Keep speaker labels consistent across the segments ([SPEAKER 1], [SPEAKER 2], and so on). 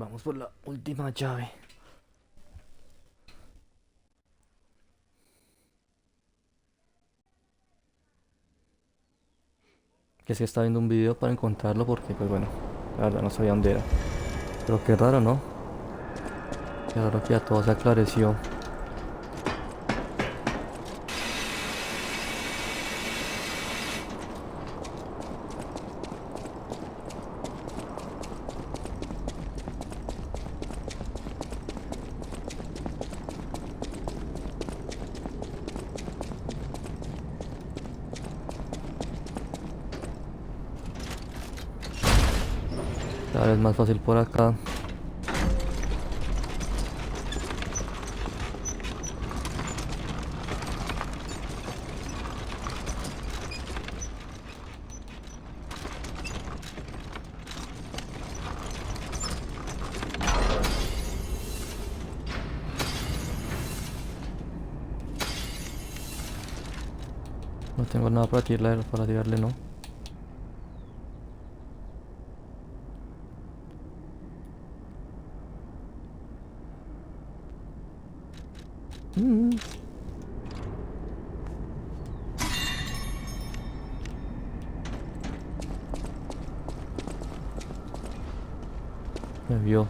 [SPEAKER 1] Vamos por la última llave. Que sí estaba viendo un video para encontrarlo porque, pues bueno, la verdad no sabía dónde era. Pero qué raro, ¿no? Qué raro que ya todo se aclareció. Cada vez más fácil por acá. No tengo nada para tirarle, ¿no? Mm. Me vio.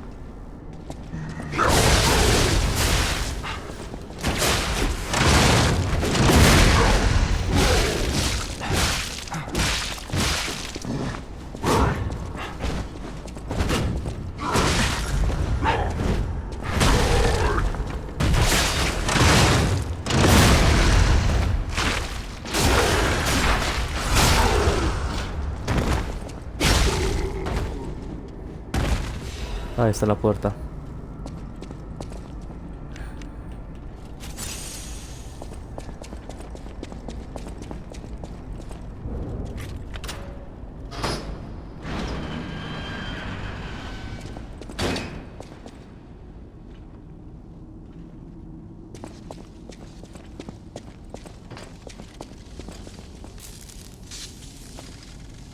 [SPEAKER 1] Ahí está la puerta.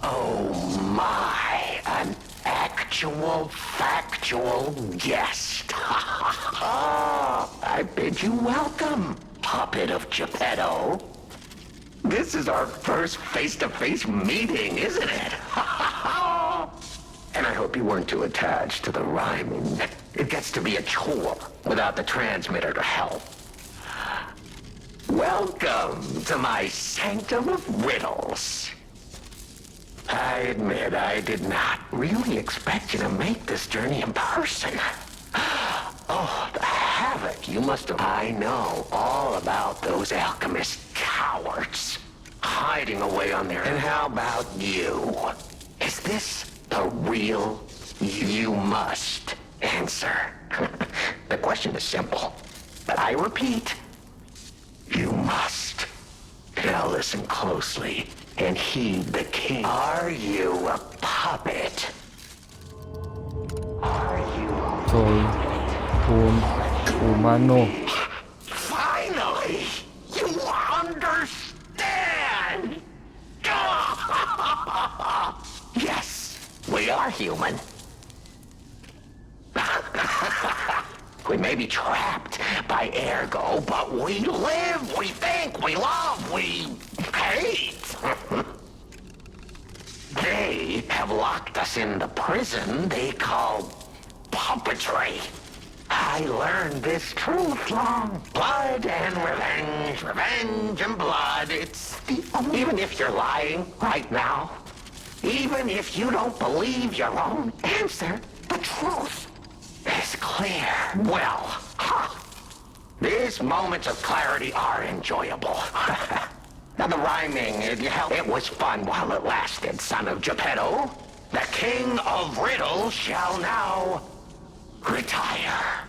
[SPEAKER 2] Oh my, an actual factual guest. I bid you welcome, puppet of Geppetto. This is our first face-to-face meeting, isn't it? And I hope you weren't too attached to the rhyming. It gets to be a chore without the transmitter to help. Welcome to my sanctum of riddles. I admit I did not really expect you to make this journey in person. Oh, the havoc you must have... I know all about those alchemist cowards hiding away on their... And how about you? Is this the real you? You must answer. The question is simple, but I repeat, you must. Now listen closely and heed the king. Are you a puppet? Are you
[SPEAKER 1] Soy un humano.
[SPEAKER 2] Finally! You understand! Yes, we are human. We may be trapped by ergo, but we live, we think, we love, we hate. They have locked us in the prison they call puppetry. I learned this truth long. Blood and revenge, revenge and blood. It's the only... Even if you're lying right now, even if you don't believe your own answer, the truth is clear. Well, these moments of clarity are enjoyable. Now the rhyming, it was fun while it lasted, son of Geppetto. The king of riddles shall now retire.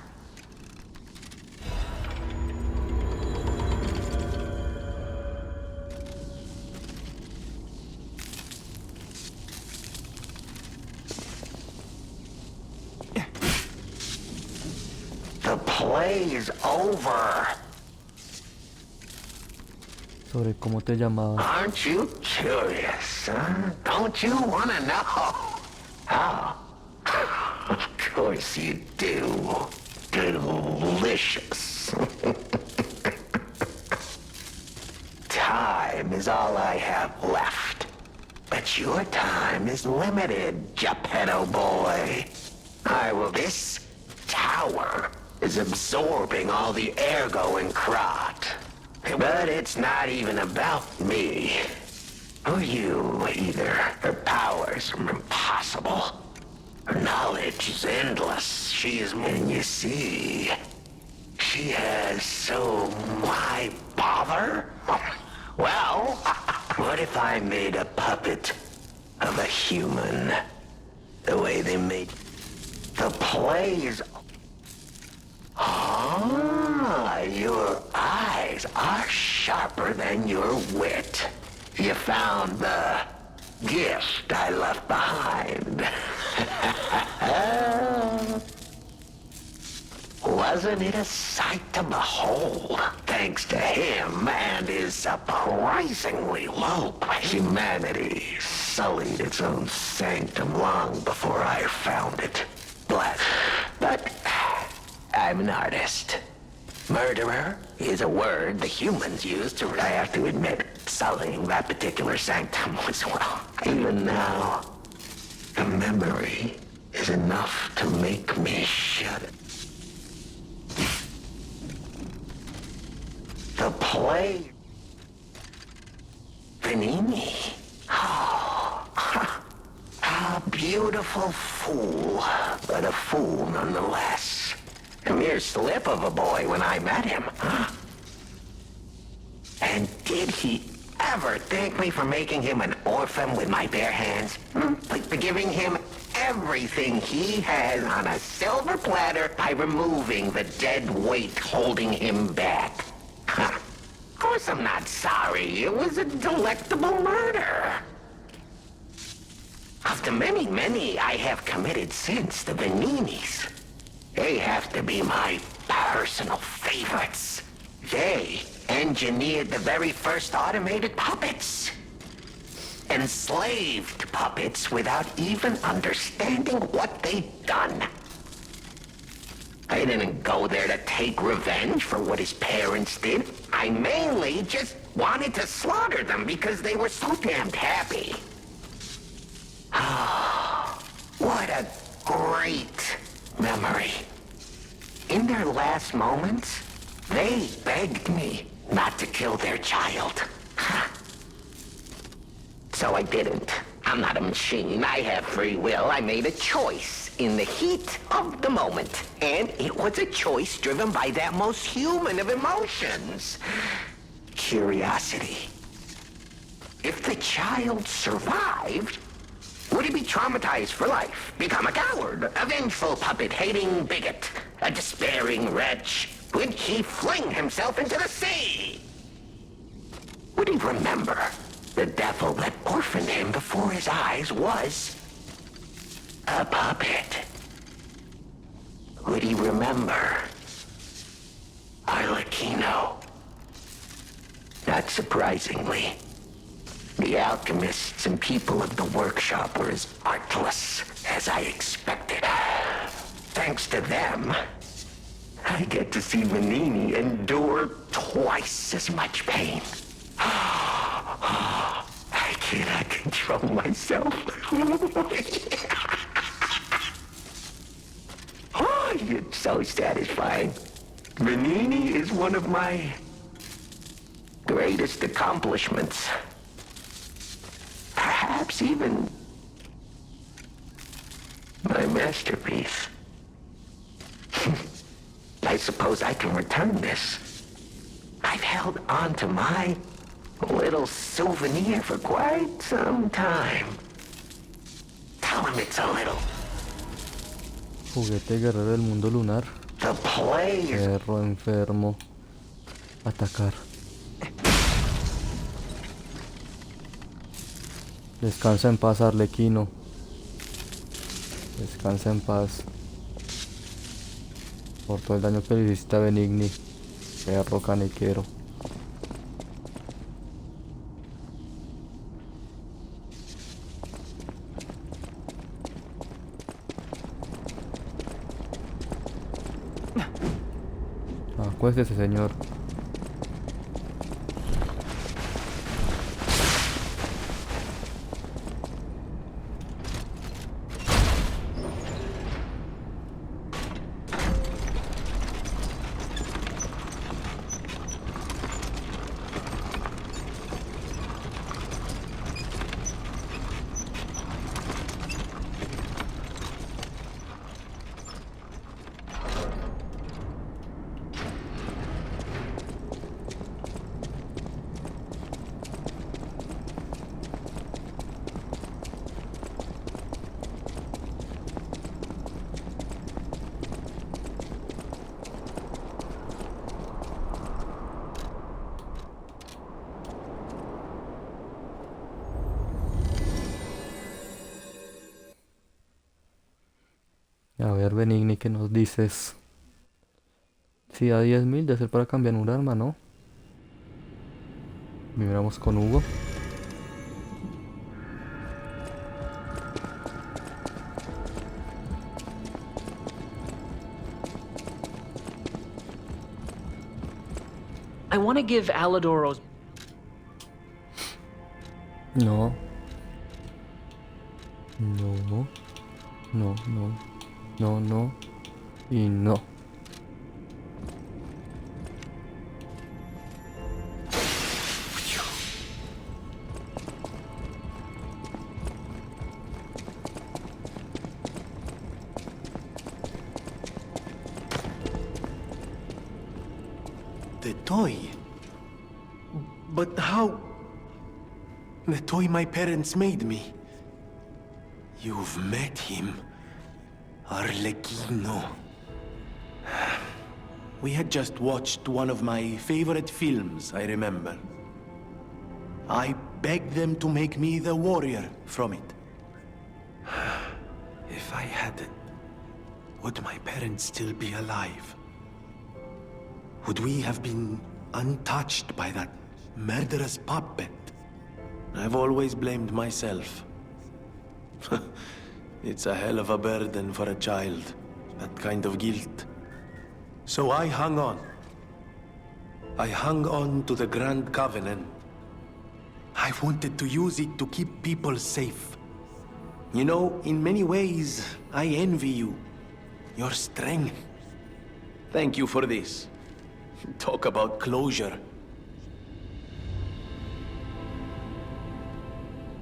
[SPEAKER 2] The play is over.
[SPEAKER 1] Sobre cómo te llamabas.
[SPEAKER 2] Aren't you curious, huh? Don't you want to know? Oh. course you do. Delicious. Time is all I have left. But your time is limited, Geppetto boy. This tower is absorbing all the ergo in Krat. But it's not even about me. Or you, either. Her powers are impossible. Her knowledge is endless. And you see, she has so my bother? Well, what if I made a puppet of a human? The way they made the plays. Ah, your eyes are sharper than your wit. You found the gift I left behind. Wasn't it a sight to behold? Thanks to him and his surprisingly low humanity sullied its own sanctum long before I found it. But I'm an artist. Murderer is a word the humans use to, I have to admit, sullying that particular sanctum was, well, even now, the memory is enough to make me shudder. The play. Vanini. Oh, a beautiful fool, but a fool nonetheless. A mere slip of a boy when I met him. And did he ever thank me for making him an orphan with my bare hands? Like for giving him everything he has on a silver platter by removing the dead weight holding him back. Of course I'm not sorry. It was a delectable murder. Of the many I have committed since, the Vaninis, they have to be my personal favorites. They engineered the very first automated puppets. Enslaved puppets without even understanding what they'd done. I didn't go there to take revenge for what his parents did. I mainly just wanted to slaughter them because they were so damned happy. Oh, what a great memory. In their last moments, they begged me not to kill their child. So I didn't. I'm not a machine. I have free will. I made a choice in the heat of the moment. And it was a choice driven by that most human of emotions. Curiosity. If the child survived, would he be traumatized for life? Become a coward, a vengeful puppet-hating bigot, a despairing wretch? Would he fling himself into the sea? Would he remember the devil that orphaned him before his eyes was a puppet? Would he remember Arlecchino? Not surprisingly, the alchemists and people of the workshop were as artless as I expected. Thanks to them, I get to see Vanini endure twice as much pain. I cannot control myself. Oh, it's so satisfying. Vanini is one of my greatest accomplishments. Perhaps even my masterpiece. I suppose I can return this. I've held on to my little souvenir for quite some time. Tell him it's a little.
[SPEAKER 1] Juguete guerrero del mundo lunar.
[SPEAKER 2] The play is...
[SPEAKER 1] Perro enfermo. Atacar. Descansa en paz, Arlecchino. Descansa en paz. Por todo el daño que le hiciste a Benigni. Perro caniquero. Acuéstese, señor. A ver, Benigni, ¿qué nos dices? Sí, a 10.000 de ser para cambiar un arma, ¿no? Miramos con Hugo.
[SPEAKER 3] I want to give Aladoros.
[SPEAKER 1] No. No. No, no. No, no. Y no.
[SPEAKER 4] The toy? But how? The toy my parents made me. You've met him. Arlecchino. We had just watched one of my favorite films, I remember. I begged them to make me the warrior from it. If I hadn't, would my parents still be alive? Would we have been untouched by that murderous puppet? I've always blamed myself. It's a hell of a burden for a child, that kind of guilt. So I hung on. I hung on to the Grand Covenant. I wanted to use it to keep people safe. You know, in many ways, I envy you. Your strength. Thank you for this. Talk about closure.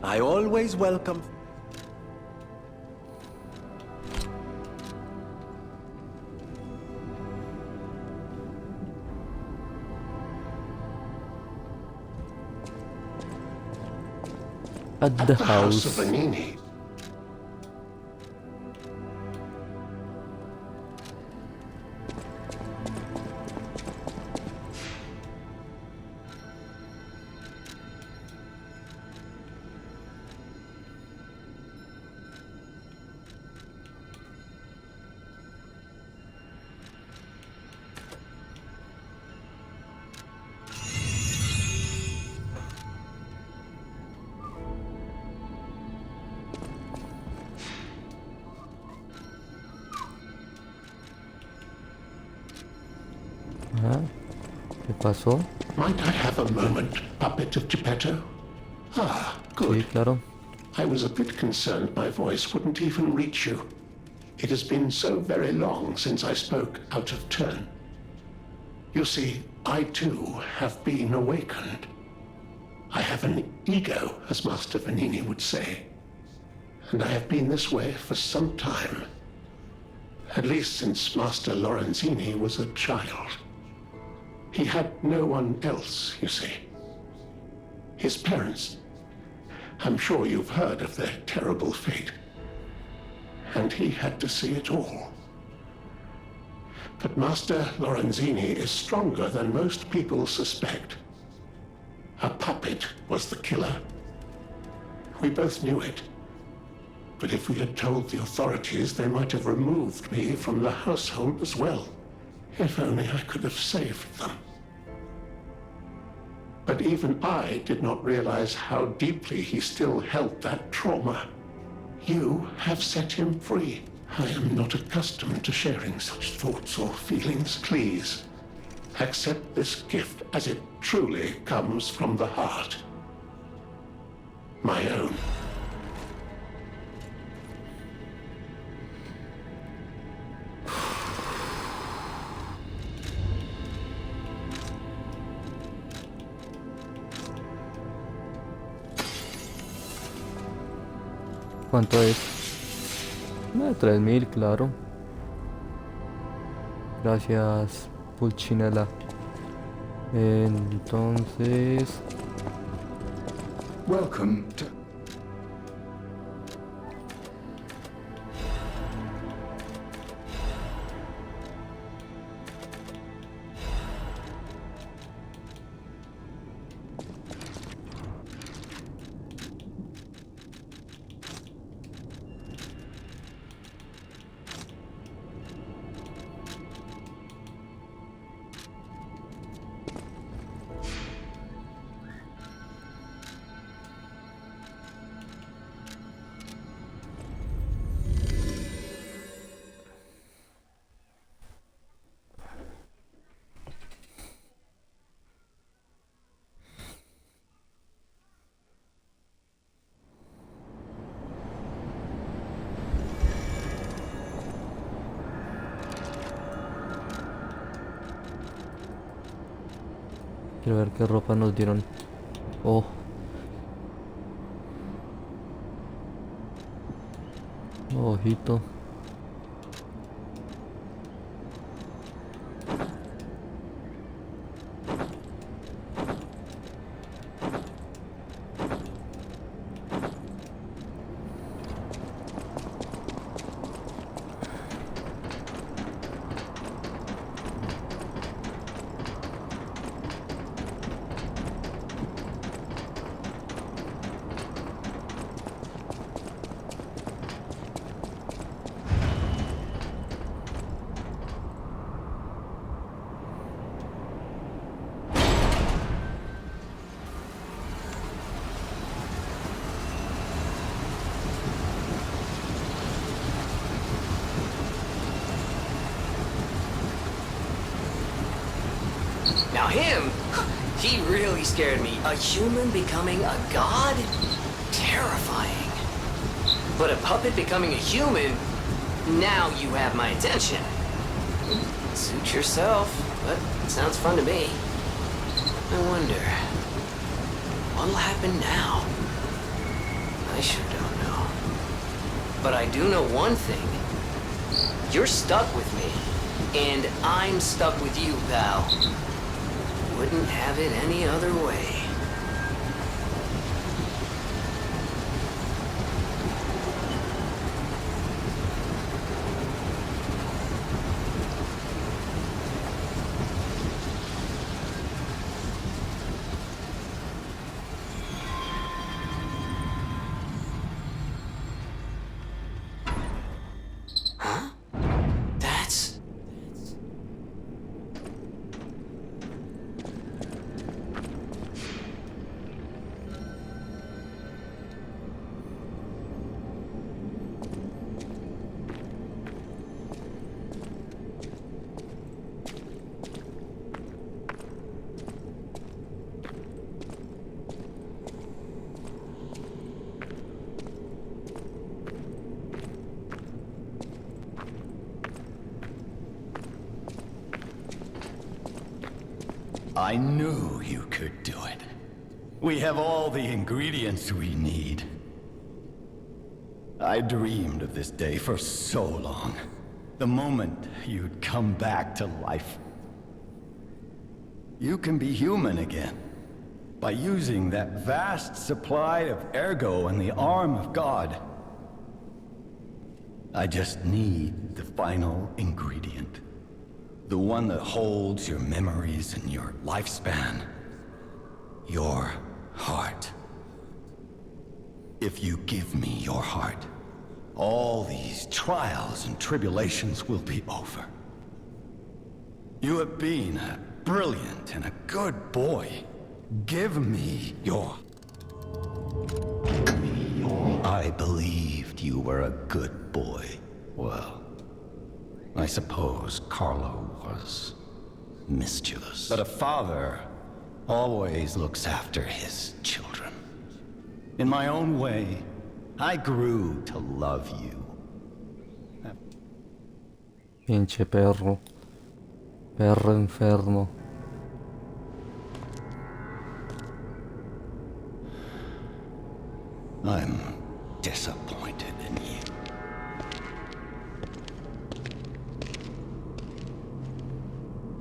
[SPEAKER 4] I always welcome...
[SPEAKER 1] At the house.
[SPEAKER 2] of Vanini.
[SPEAKER 1] Ajá. ¿Qué pasó?
[SPEAKER 2] Might I have a moment, puppet of Geppetto? Ah,
[SPEAKER 1] Sí,
[SPEAKER 2] good.
[SPEAKER 1] claro.
[SPEAKER 2] I was a bit concerned my voice wouldn't even reach you. It has been so very long since I spoke out of turn. You see, I too have been awakened. I have an ego, as Master Vanini would say. And I have been this way for some time. At least since Master Lorenzini was a child. He had no one else, you see. His parents. I'm sure you've heard of their terrible fate. And he had to see it all. But Master Lorenzini is stronger than most people suspect. A puppet was the killer. We both knew it. But if we had told the authorities, they might have removed me from the household as well. If only I could have saved them. But even I did not realize how deeply he still held that trauma. You have set him free. I am not accustomed to sharing such thoughts or feelings. Please,
[SPEAKER 3] Accept this gift as it truly comes from the heart. My own.
[SPEAKER 1] ¿Cuánto es? 3000, claro. Gracias, Pulchinela. Entonces...
[SPEAKER 3] Welcome to...
[SPEAKER 1] Quiero ver qué ropa nos dieron. Oh. Ojito.
[SPEAKER 5] Now him, he really scared me. A human becoming a god? Terrifying. But a puppet becoming a human? Now you have my attention. Suit yourself, but it sounds fun to me. I wonder, what'll happen now? I sure don't know. But I do know one thing. You're stuck with me, and I'm stuck with you, pal. Wouldn't have it any other way. Huh? That's...
[SPEAKER 6] I knew you could do it. We have all the ingredients we need. I dreamed of this day for so long. The moment you'd come back to life. You can be human again. By using that vast supply of ergo in the arm of God. I just need the final ingredient. The one that holds your memories and your lifespan. Your heart. If you give me your heart, all these trials and tribulations will be over. You have been a brilliant and a good boy. Give me your... I believed you were a good boy. Well, I suppose Carlo was mischievous. But a father always looks after his children. In my own way, I grew to love you.
[SPEAKER 1] Pinche perro. Perro enfermo.
[SPEAKER 6] I'm disappointed in you.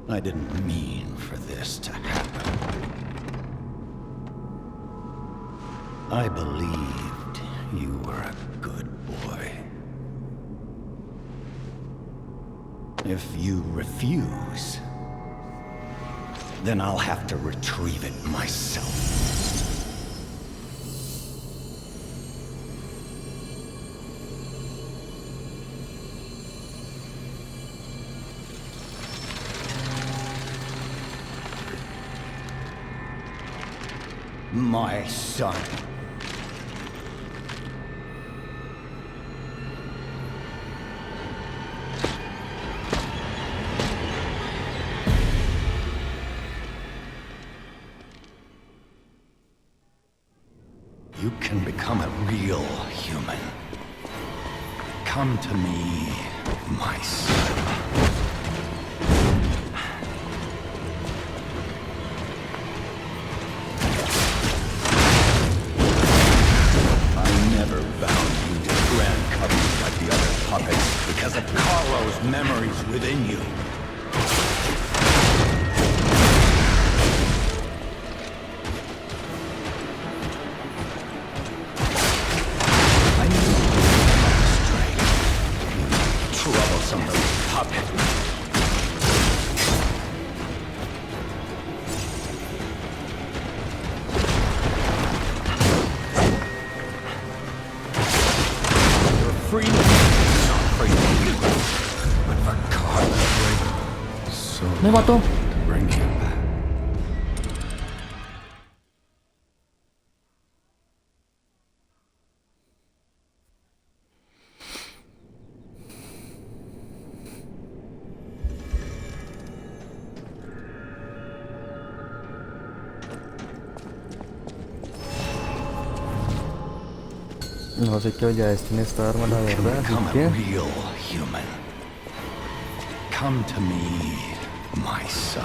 [SPEAKER 6] I didn't mean for this to happen. I believed you were a good boy. If you refuse, then I'll have to retrieve it myself. My son. You can become a real human. Come to me, my son. Because of Carlo's memories within you. I knew you were astray. You troublesome little puppet. Your freedom.
[SPEAKER 1] Me mató.
[SPEAKER 6] Bring him back.
[SPEAKER 1] No sé qué olla es en esta arma, la verdad.
[SPEAKER 6] Become
[SPEAKER 1] Así
[SPEAKER 6] a
[SPEAKER 1] que
[SPEAKER 6] real human. Come to me, my son.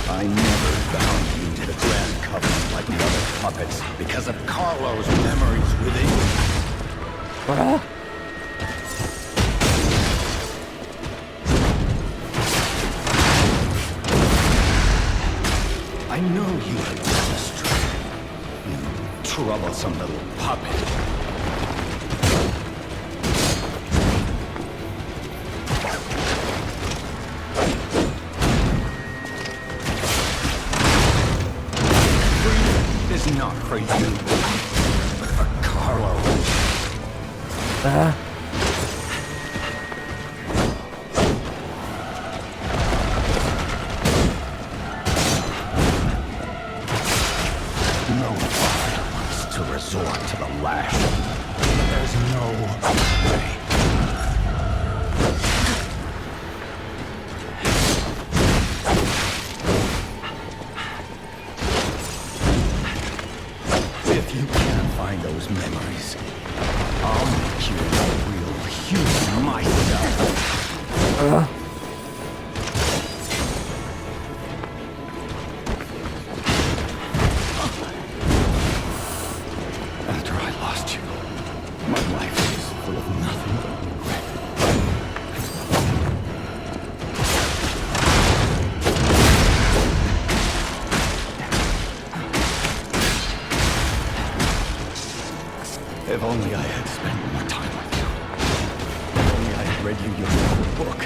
[SPEAKER 6] I never bound you to the Grand Covenant like the other puppets because of Carlo's memories within you.
[SPEAKER 1] ¡Ah!
[SPEAKER 6] I know you had gone astray. You troublesome little puppet. Freedom is not for you, but for Carlo.
[SPEAKER 1] ¡Ah!
[SPEAKER 6] No father wants to resort to the lash. There's no way. If you can't find those memories, I'll make you a real human myself. After I lost you, my life was full of nothing but regret. If only I had spent more time with you. If only I had read you your little book.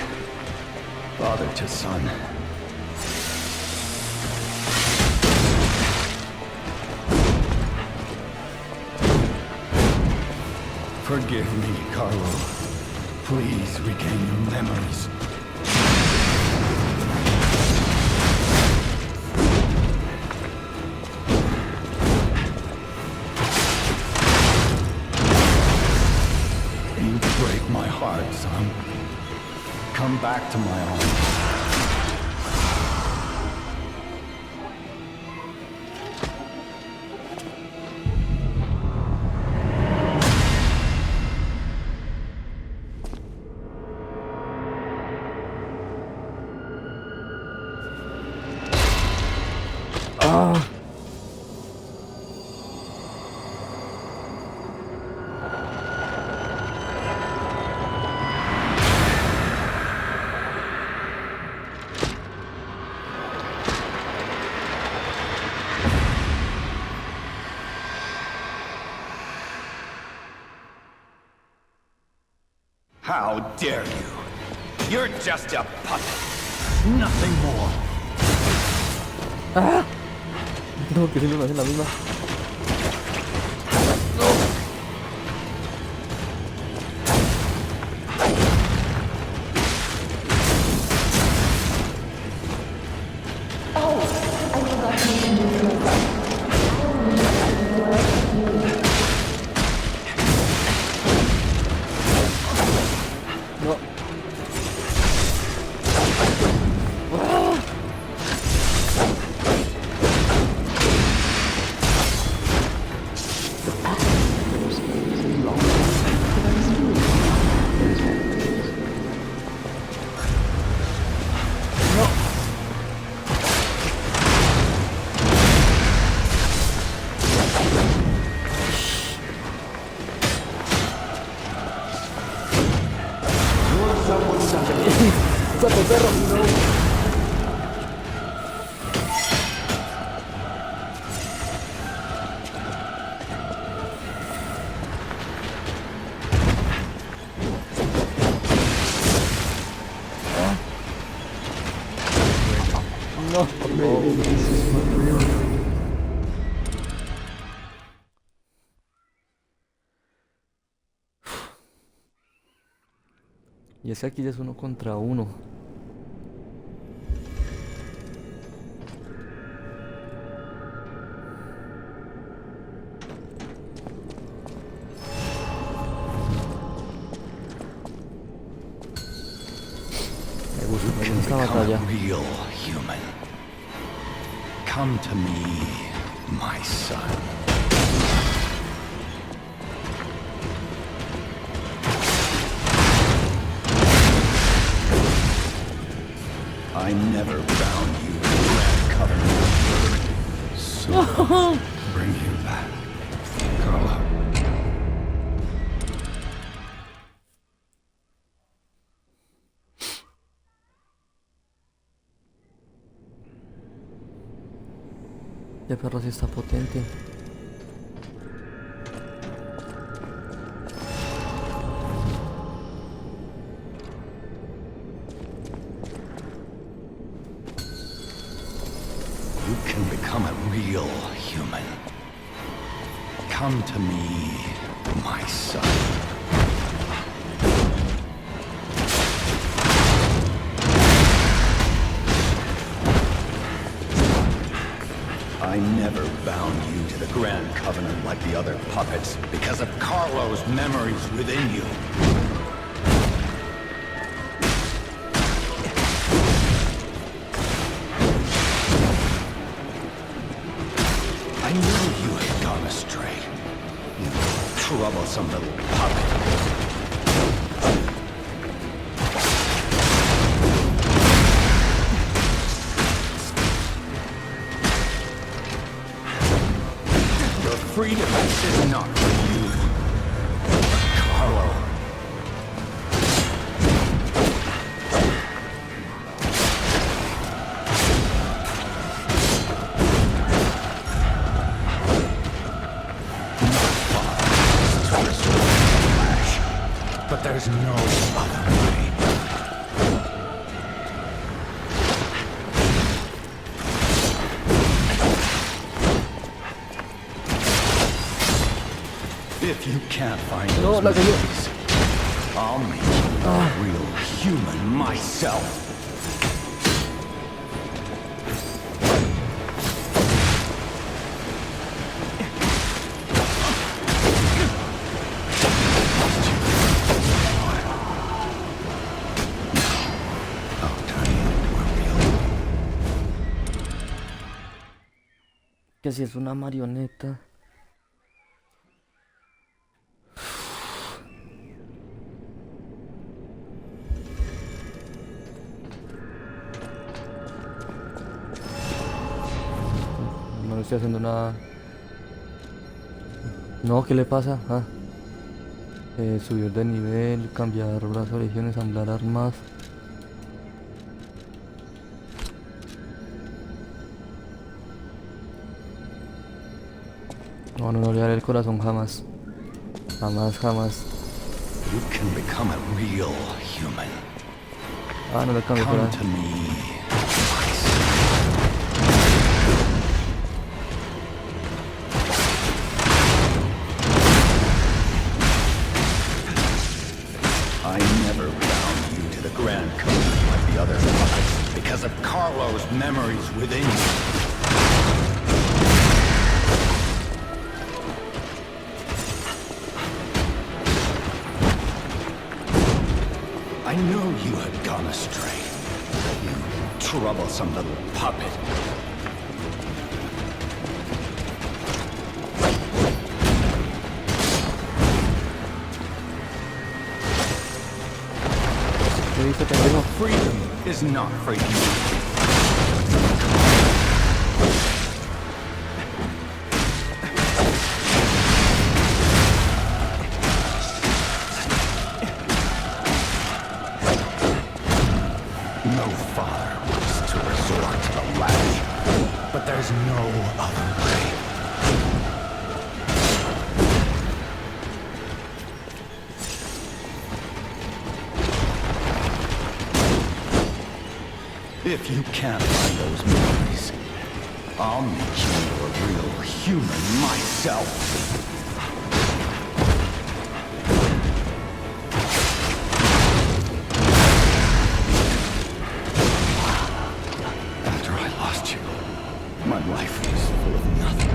[SPEAKER 6] Father to son. Forgive me, Carlo. Please regain your memories. son. Come back to my arms. How dare you? You're just a puppet. Nothing more.
[SPEAKER 1] No, que siempre me hacen la misma. No. ¡Saco perro! No. Y es que aquí ya es 1 contra 1. Me gusta esta batalla.
[SPEAKER 6] Real human. Come to me, my son. I never bound you to that covenant. So bring him back, Carlo.
[SPEAKER 1] El perro sí está potente.
[SPEAKER 6] You can become a real human. Come to me, my son. I never bound you to the Grand Covenant like the other puppets because of Carlo's memories within you. I knew you had gone astray. You troublesome little puppet. Freedom is not for you, Carlo. My father is to restore the Flash, but there's no other way. If you can't find those memories, I'll make you a real human myself.
[SPEAKER 1] que si es una marioneta. No le estoy haciendo nada. No, ¿qué le pasa? Ah, subir de nivel, cambiar brazo de legión, ensamblar armas. No, no, no le daré el corazón jamás. Jamás, jamás.
[SPEAKER 6] You can become a real human.
[SPEAKER 1] Ah, no le cambié
[SPEAKER 6] Come
[SPEAKER 1] para.
[SPEAKER 6] to me. I never bound you to the Grand Covenant like the other puppets because of Carlo's memories within you. I know you had gone astray, you troublesome little puppet.
[SPEAKER 1] ¿Qué dice, pendejo?
[SPEAKER 6] Freedom is not for you. No father wants to resort to the lash, but there's no other way. If you can't find those memories, I'll make you into a real human myself. After I lost you, my life was full of nothing.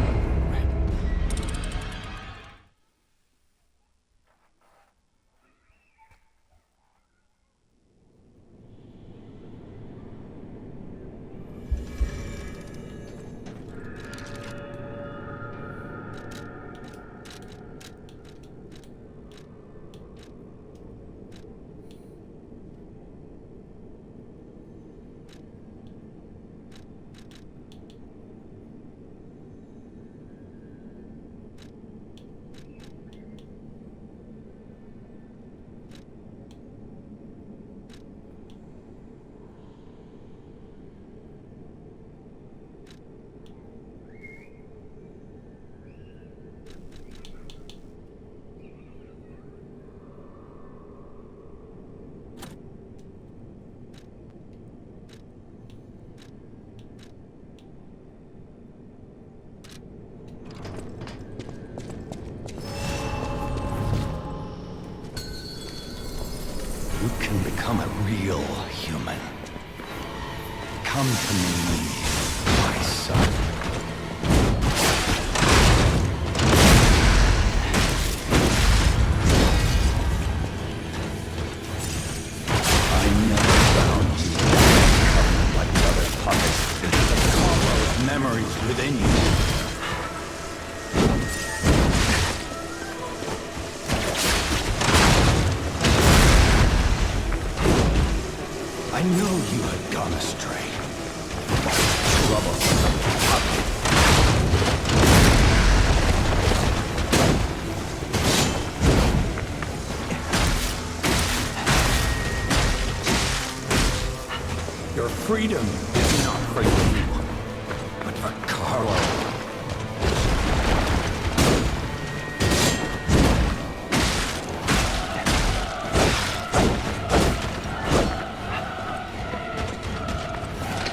[SPEAKER 6] You can become a real human. Come to me, my son. I never found you covered like the other puppets because of Carlo's memories within you. I know you had gone astray. Troublesome puppet. Your freedom is not for you, but for Carlo.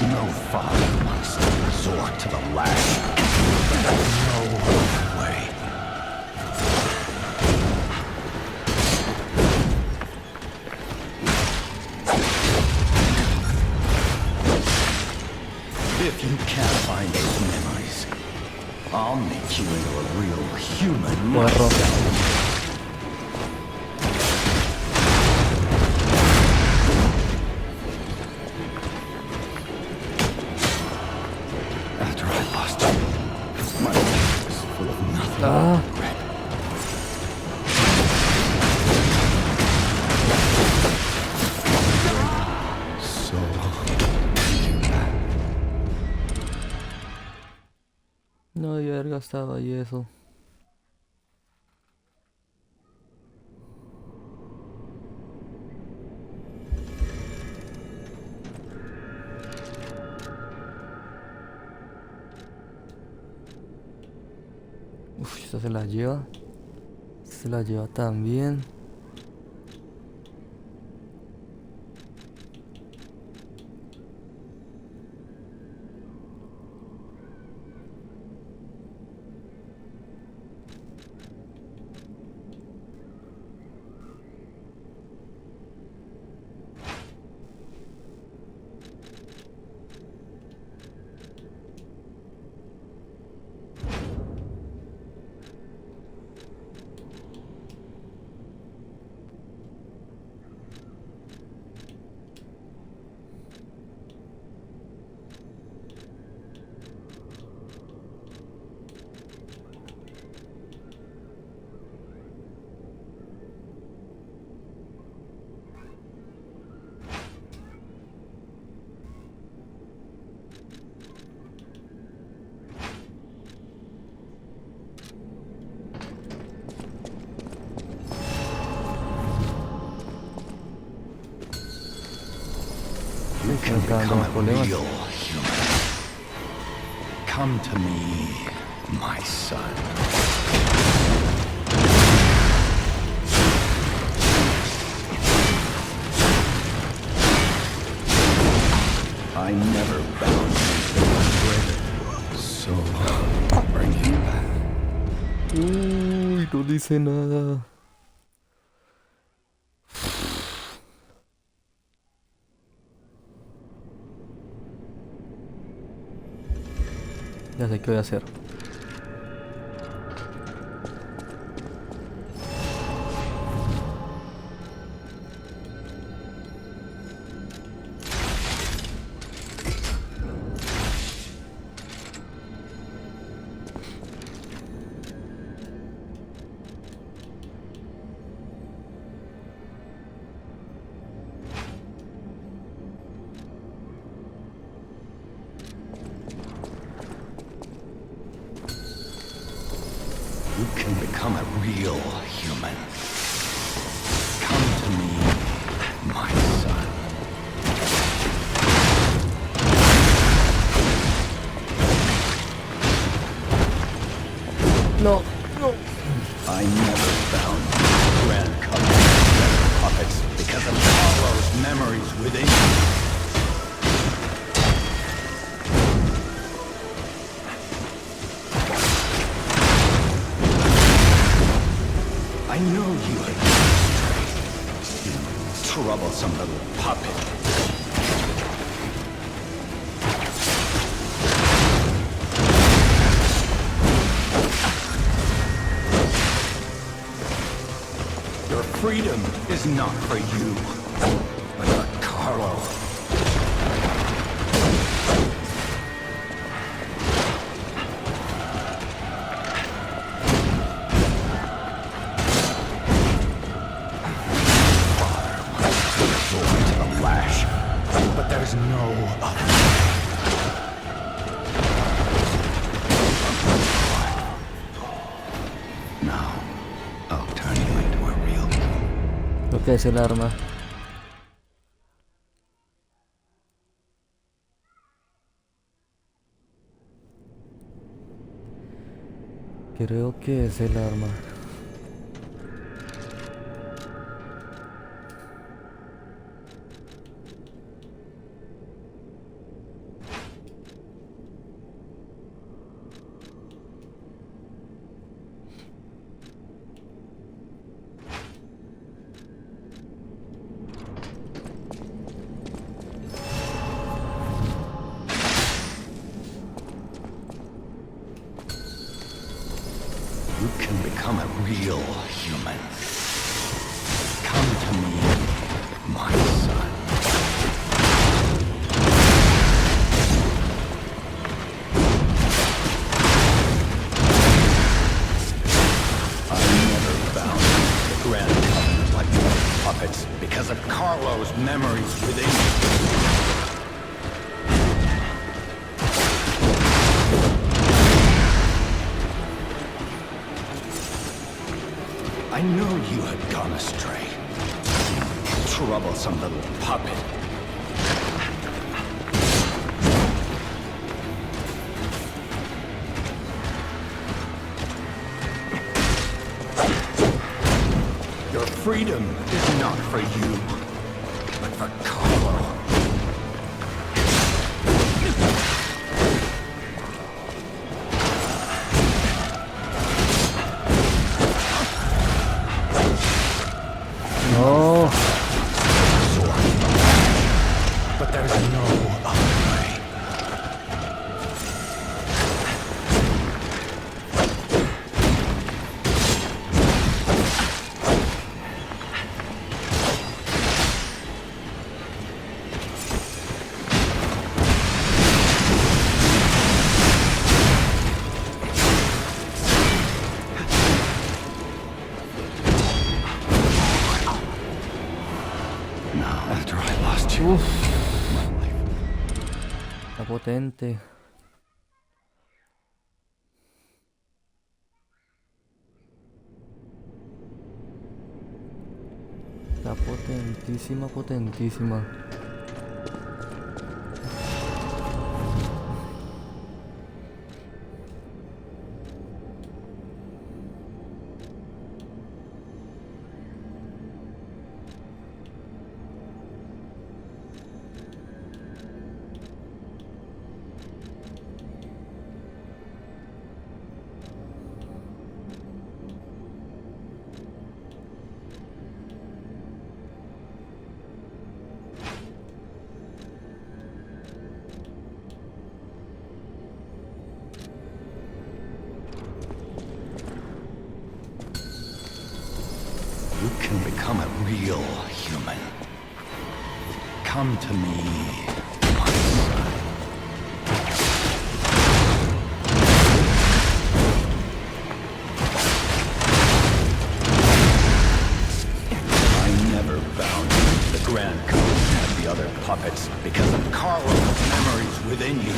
[SPEAKER 6] No father wants to resort to the lash, but there's no other way. If you can't find those memories, I'll make you into a real human myself. After I lost you,
[SPEAKER 1] verga estaba ahí eso? Uf, esta se la lleva. Se la lleva también.
[SPEAKER 6] You can
[SPEAKER 1] Acá
[SPEAKER 6] become
[SPEAKER 1] andamos
[SPEAKER 6] a
[SPEAKER 1] problemas.
[SPEAKER 6] real human. Come to me, my son. I never bound you, so bring him back.
[SPEAKER 1] Uy, no dice nada. Ya sé qué voy a hacer.
[SPEAKER 6] You can become a real human. Come to me, my son.
[SPEAKER 1] No, no.
[SPEAKER 6] I never found Grand Covenant puppets because of Carlo's memories within you. I know you are you troublesome little puppet. Your freedom is not for you, but for Carlo. But there's no other. Now, I'll turn you into a real human.
[SPEAKER 1] Creo que es el arma. Creo que es el arma.
[SPEAKER 6] You can become a real human. Come to me, my son. I never bound the Grand Covenant like your puppets because of Carlo's memories within you. I knew you had gone astray. Troublesome little puppet. Your freedom is not for you, but for Carlo.
[SPEAKER 1] No.
[SPEAKER 6] But there's no other way. Now, after I lost you,
[SPEAKER 1] Uf,
[SPEAKER 6] my life.
[SPEAKER 1] está potente. Está potentísima, potentísima.
[SPEAKER 6] You can become a real human. Come to me, my son. I never bound you to the Grand Covenant and the other puppets because of Carlo's memories within you.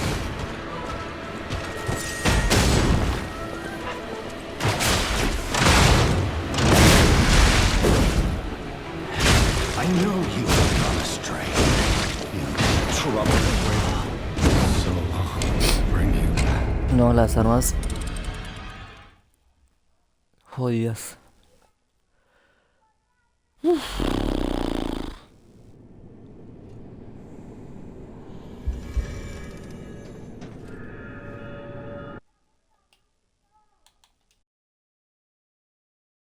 [SPEAKER 6] I knew you had gone astray. You trouble the way so long to bring you back.
[SPEAKER 1] No, las armas jodidas. Uf.